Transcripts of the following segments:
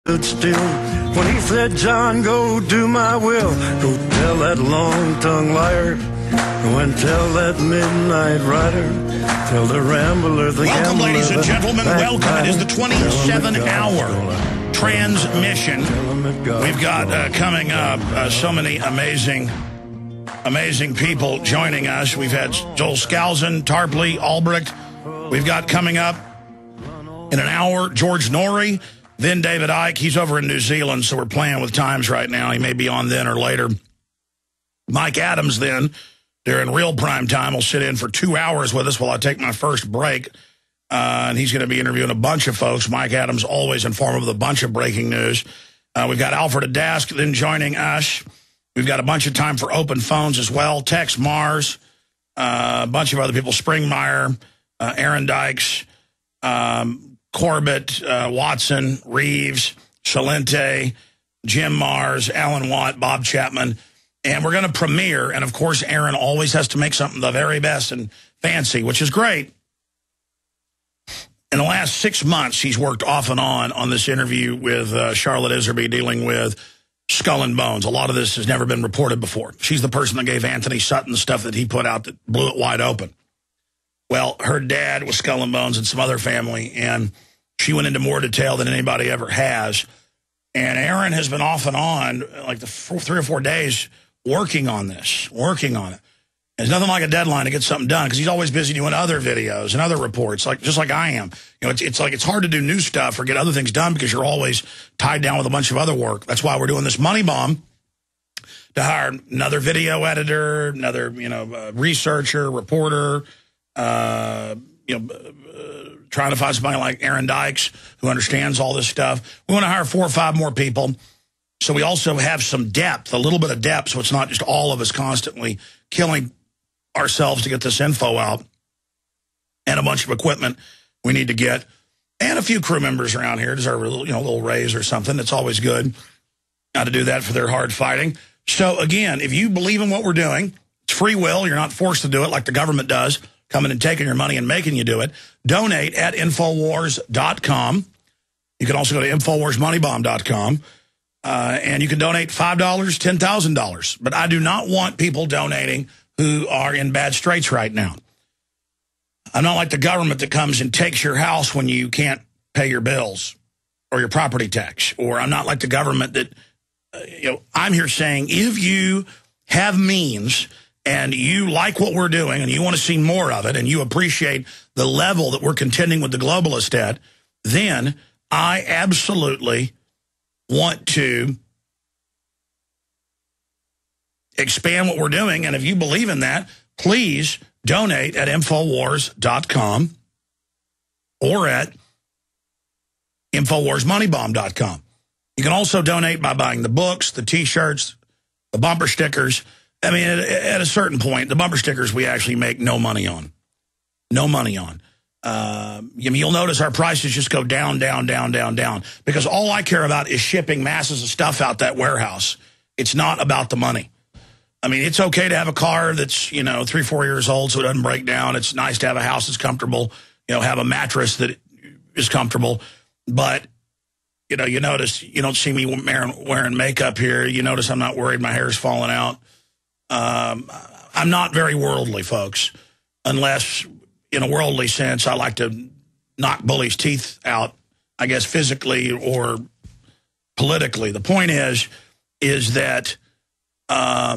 stood still when he said, John, go do my will. Go tell that long-tongued liar. Go and tell that midnight rider. Tell the rambler, the Welcome, gambler, ladies and gentlemen. Welcome. It is the 27-hour transmission. We've got coming up so many amazing people joining us. We've had Joel Skousen, Tarpley, Albrecht. We've got coming up in an hour George Norrie, then David Icke. He's over in New Zealand, so we're playing with times right now. He may be on then or later. Mike Adams then, during real prime time, will sit in for 2 hours with us while I take my first break. And he's going to be interviewing a bunch of folks. Mike Adams always informative with a bunch of breaking news. We've got Alfred Adask then joining us. We've got a bunch of time for open phones as well. Tex Mars, a bunch of other people, Springmeyer, Aaron Dykes, Corbett, Watson, Reeves, Shalente, Jim Mars, Alan Watt, Bob Chapman. And we're going to premiere, and of course Aaron always has to make something the very best and fancy, which is great. In the last 6 months, he's worked off and on this interview with Charlotte Iserby dealing with Skull and Bones. A lot of this has never been reported before. She's the person that gave Anthony Sutton the stuff that he put out that blew it wide open. Well, her dad was Skull and Bones and some other family, and she went into more detail than anybody ever has. And Aaron has been off and on, like the 3 or 4 days, working on this, working on it. There's nothing like a deadline to get something done because he's always busy doing other videos and other reports, just like I am. You know, it's hard to do new stuff or get other things done because you're always tied down with a bunch of other work. That's why we're doing this MoneyBomb, to hire another video editor, another researcher, reporter, trying to find somebody like Aaron Dykes who understands all this stuff. We want to hire 4 or 5 more people. So we also have some depth, a little bit of depth, so it's not just all of us constantly killing ourselves to get this info out, and a bunch of equipment we need to get, and a few crew members around here deserve a little raise or something. It's always good to do that for their hard fighting. So again, if you believe in what we're doing, it's free will. You're not forced to do it like the government does, coming and taking your money and making you do it. Donate at Infowars.com. You can also go to InfoWarsMoneyBomb.com. And you can donate $5, $10,000. But I do not want people donating who are in bad straits right now. I'm not like the government that comes and takes your house when you can't pay your bills or your property tax. Or I'm not like the government that, I'm here saying if you have means and you like what we're doing and you want to see more of it and you appreciate the level that we're contending with the globalists at, then I absolutely want to expand what we're doing. And if you believe in that, please donate at Infowars.com or at InfoWarsMoneyBomb.com. You can also donate by buying the books, the T-shirts, the bumper stickers. I mean, at a certain point, the bumper stickers we actually make no money on. No money on. You'll notice our prices just go down, down, down, down, down. Because all I care about is shipping masses of stuff out that warehouse. It's not about the money. I mean, it's okay to have a car that's, 3 or 4 years old so it doesn't break down. It's nice to have a house that's comfortable, have a mattress that is comfortable. But, you notice, you don't see me wearing makeup here. You notice I'm not worried my hair's falling out. I'm not very worldly, folks, unless in a worldly sense, I like to knock bullies' teeth out, I guess, physically or politically. The point is that I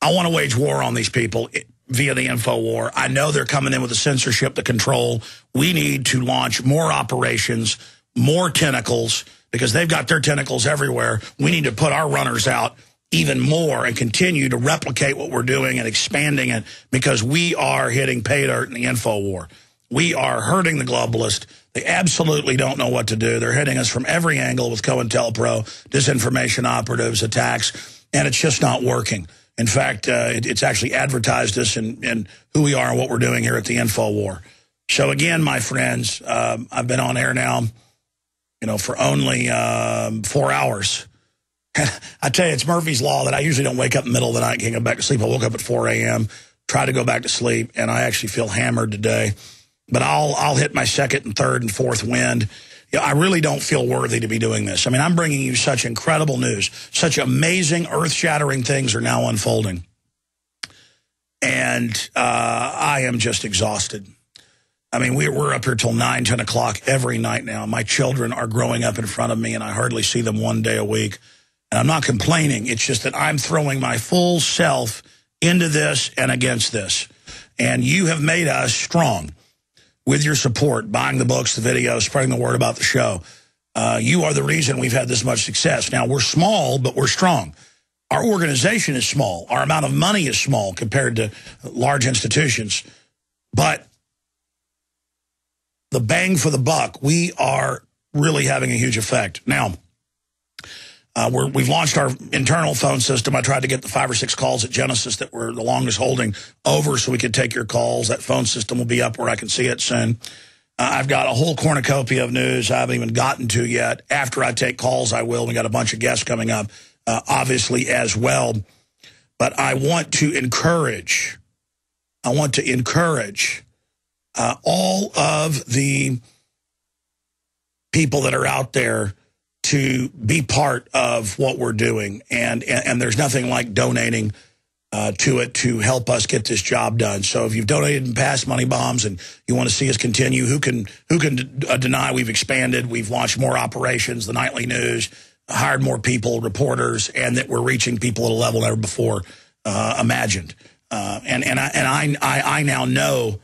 want to wage war on these people via the info war. I know they're coming in with the censorship, the control. We need to launch more operations, more tentacles, because they've got their tentacles everywhere. We need to put our runners out even more and continue to replicate what we're doing and expanding it, because we are hitting pay dirt in the info war. We are hurting the globalists. They absolutely don't know what to do. They're hitting us from every angle with COINTELPRO, disinformation operatives, attacks, and it's just not working. In fact, it's actually advertised us in who we are and what we're doing here at the info war. So again, my friends, I've been on air now, for only 4 hours. I tell you, it's Murphy's Law that I usually don't wake up in the middle of the night and can't go back to sleep. I woke up at 4 a.m., tried to go back to sleep, and I actually feel hammered today. But I'll hit my second and third and fourth wind. I really don't feel worthy to be doing this. I mean, I'm bringing you such incredible news. Such amazing, earth-shattering things are now unfolding. And I am just exhausted. I mean, we're up here till 9, 10 o'clock every night now. My children are growing up in front of me, and I hardly see them one day a week. And I'm not complaining. It's just that I'm throwing my full self into this and against this. And you have made us strong with your support, buying the books, the videos, spreading the word about the show. You are the reason we've had this much success. Now, we're small, but we're strong. Our organization is small. Our amount of money is small compared to large institutions. But the bang for the buck, we are really having a huge effect. Now, we've launched our internal phone system. I tried to get the 5 or 6 calls at Genesis that were the longest holding over so we could take your calls. That phone system will be up where I can see it soon. I've got a whole cornucopia of news I haven't even gotten to yet. After I take calls, I will. We got a bunch of guests coming up, obviously, as well. But I want to encourage all of the people that are out there to be part of what we're doing. And there's nothing like donating to it to help us get this job done. So if you've donated in past money bombs and you want to see us continue, who can deny we've expanded? We've launched more operations, the nightly news, hired more people, reporters, and that we're reaching people at a level never before imagined. And I now know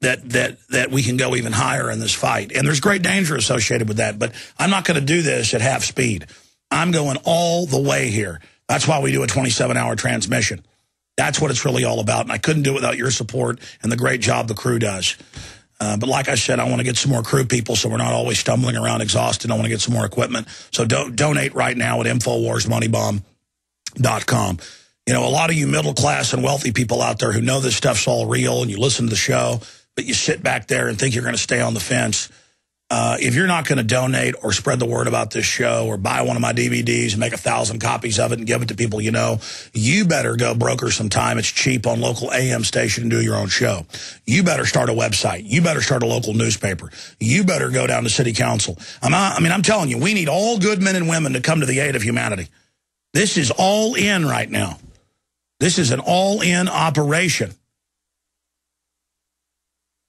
that we can go even higher in this fight. And there's great danger associated with that. But I'm not going to do this at half speed. I'm going all the way here. That's why we do a 27-hour transmission. That's what it's really all about. And I couldn't do it without your support and the great job the crew does. But like I said, I want to get some more crew people so we're not always stumbling around exhausted. I want to get some more equipment. So donate right now at InfoWarsMoneyBomb.com. You know, a lot of you middle class and wealthy people out there who know this stuff's all real and you listen to the show, but you sit back there and think you're going to stay on the fence. If you're not going to donate or spread the word about this show or buy one of my DVDs and make 1,000 copies of it and give it to people you know, you better go broker some time. It's cheap on local AM station and do your own show. You better start a website. You better start a local newspaper. You better go down to city council. I'm telling you, we need all good men and women to come to the aid of humanity. This is all in right now. This is an all-in operation.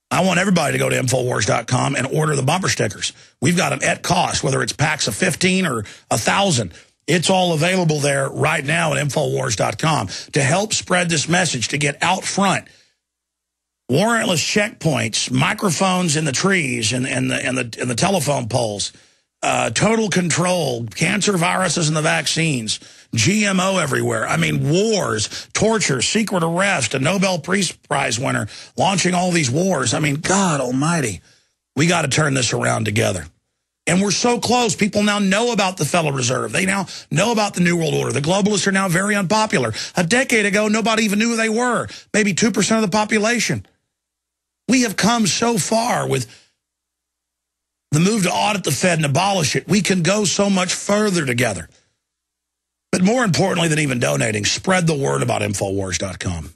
I want everybody to go to Infowars.com and order the bumper stickers. We've got them at cost, whether it's packs of 15 or 1,000. It's all available there right now at Infowars.com to help spread this message, to get out front. Warrantless checkpoints, microphones in the trees and the telephone poles, total control, cancer viruses and the vaccines, GMO everywhere. I mean, wars, torture, secret arrest, a Nobel Peace Prize winner launching all these wars. I mean, God almighty, we got to turn this around together. And we're so close. People now know about the Federal Reserve. They now know about the New World Order. The globalists are now very unpopular. A decade ago, nobody even knew who they were. Maybe 2% of the population. We have come so far with the move to audit the Fed and abolish it. We can go so much further together. But more importantly than even donating, spread the word about Infowars.com.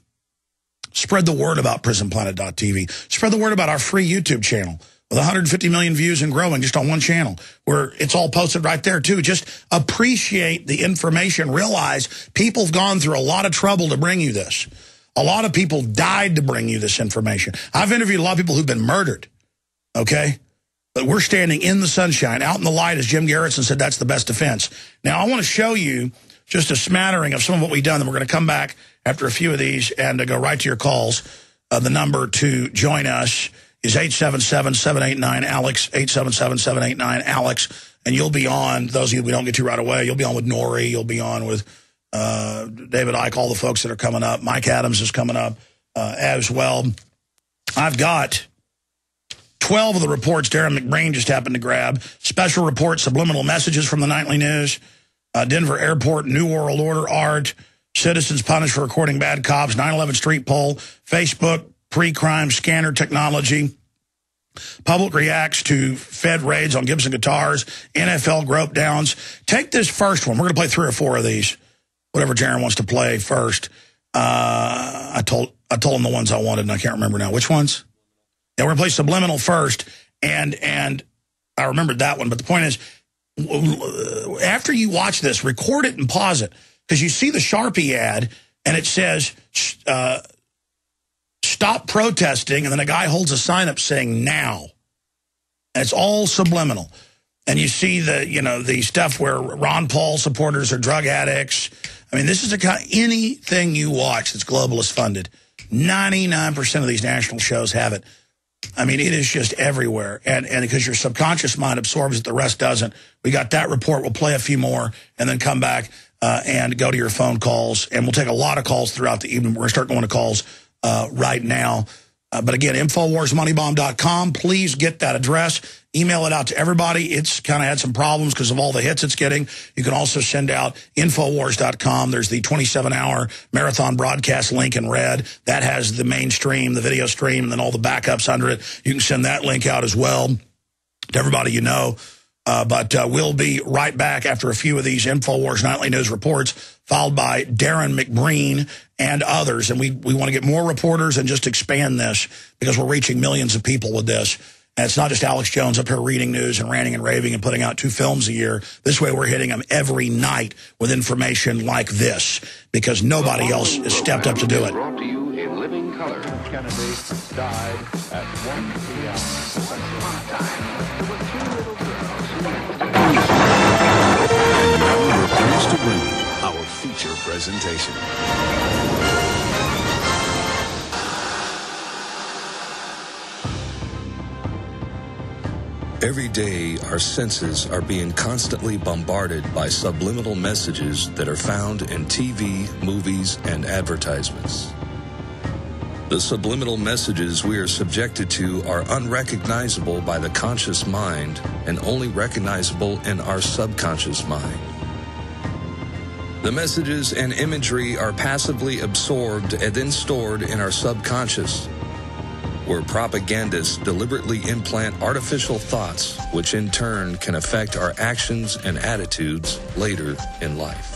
Spread the word about PrisonPlanet.tv. Spread the word about our free YouTube channel with 150 million views and growing just on one channel, where it's all posted right there, too. Just appreciate the information. Realize people have gone through a lot of trouble to bring you this. A lot of people died to bring you this information. I've interviewed a lot of people who've been murdered, okay? But we're standing in the sunshine, out in the light, as Jim Garrison said, that's the best defense. Now, I want to show you just a smattering of some of what we've done. Then we're going to come back after a few of these and go right to your calls. The number to join us is 877-789-ALEX, 877-789-ALEX. And you'll be on, those of you we don't get to right away, you'll be on with Nori, you'll be on with David Icke, all the folks that are coming up. Mike Adams is coming up as well. I've got 12 of the reports Darren McBreen just happened to grab. Special reports, subliminal messages from the nightly news. Denver Airport, New World Order art, citizens punished for recording bad cops, 9/11 street poll, Facebook, pre-crime scanner technology, public reacts to Fed raids on Gibson guitars, NFL grope downs. Take this first one. We're going to play 3 or 4 of these, whatever Darren wants to play first. I told him the ones I wanted, and I can't remember now. Which ones? Yeah, we're going to play Subliminal first, and I remembered that one. But the point is, after you watch this, record it and pause it, because you see the Sharpie ad, and it says, stop protesting, and then a guy holds a sign up saying now. And it's all subliminal. And you see the stuff where Ron Paul supporters are drug addicts. I mean, this is the kind, anything you watch that's globalist funded, 99% of these national shows have it. I mean, it is just everywhere. And because your subconscious mind absorbs it, the rest doesn't. We got that report. We'll play a few more and then come back and go to your phone calls. And we'll take a lot of calls throughout the evening. We're going to start going to calls right now. But again, InfoWarsMoneyBomb.com. Please get that address. Email it out to everybody. It's kind of had some problems because of all the hits it's getting. You can also send out InfoWars.com. There's the 27-hour marathon broadcast link in red. That has the main stream, the video stream, and then all the backups under it. You can send that link out as well to everybody you know. But we'll be right back after a few of these InfoWars Nightly News reports, followed by Darren McBreen and others. And we want to get more reporters and just expand this, because we're reaching millions of people with this. And it's not just Alex Jones up here reading news and ranting and raving and putting out 2 films a year. This way we're hitting them every night with information like this, because nobody else has stepped up to do it. Brought to you in living color. Kennedy died at 1 p.m. There were 2 little girls. Pleased to bring you our feature presentation. Every day, our senses are being constantly bombarded by subliminal messages that are found in TV, movies, and advertisements. The subliminal messages we are subjected to are unrecognizable by the conscious mind and only recognizable in our subconscious mind. The messages and imagery are passively absorbed and then stored in our subconscious, where propagandists deliberately implant artificial thoughts, which in turn can affect our actions and attitudes later in life.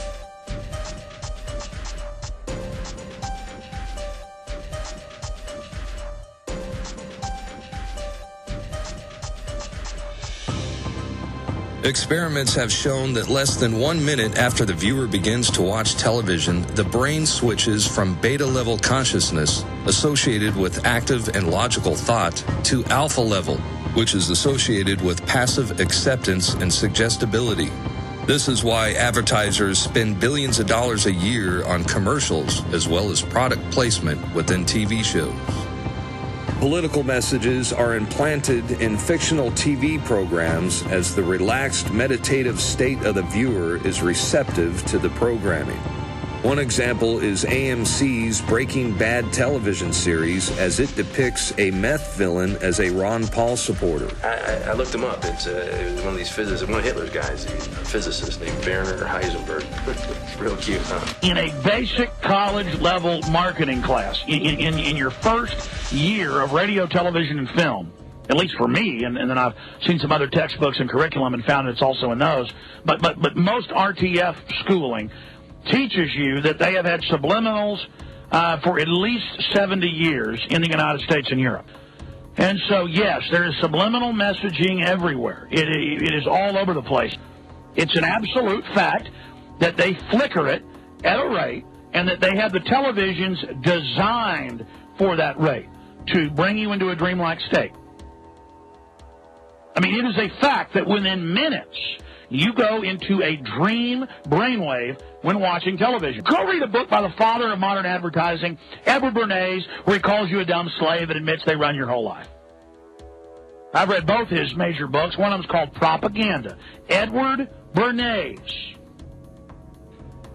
Experiments have shown that less than 1 minute after the viewer begins to watch television, the brain switches from beta-level consciousness, associated with active and logical thought, to alpha level, which is associated with passive acceptance and suggestibility. This is why advertisers spend billions of dollars a year on commercials, as well as product placement within TV shows. Political messages are implanted in fictional TV programs as the relaxed, meditative state of the viewer is receptive to the programming. One example is AMC's Breaking Bad television series, as it depicts a meth villain as a Ron Paul supporter. I looked him up. It was one of these physicists, one of Hitler's guys, a physicist named Werner Heisenberg. Real cute, huh? In a basic college-level marketing class, in your first year of radio, television, and film, at least for me, and then I've seen some other textbooks and curriculum and found it's also in those, but most RTF schooling teaches you that they have had subliminals for at least 70 years in the United States and Europe. And so, yes, there is subliminal messaging everywhere. It is all over the place. It's an absolute fact that they flicker it at a rate, and that they have the televisions designed for that rate to bring you into a dreamlike state. I mean, it is a fact that within minutes, you go into a dream brainwave when watching television. Go read a book by the father of modern advertising, Edward Bernays, where he calls you a dumb slave and admits they run your whole life. I've read both his major books. One of them is called Propaganda. Edward Bernays.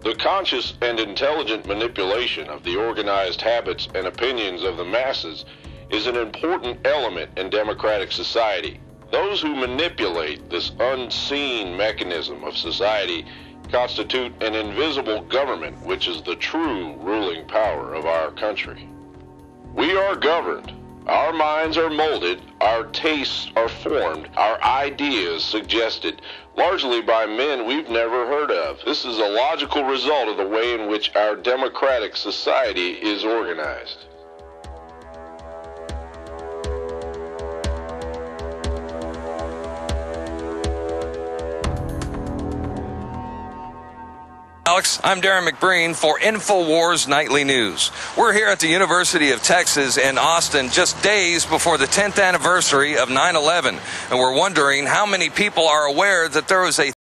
The conscious and intelligent manipulation of the organized habits and opinions of the masses is an important element in democratic society. Those who manipulate this unseen mechanism of society constitute an invisible government, which is the true ruling power of our country. We are governed. Our minds are molded, our tastes are formed, our ideas suggested, largely by men we've never heard of. This is a logical result of the way in which our democratic society is organized. Alex. I'm Darren McBreen for InfoWars Nightly News. We're here at the University of Texas in Austin just days before the 10th anniversary of 9/11, and we're wondering how many people are aware that there was a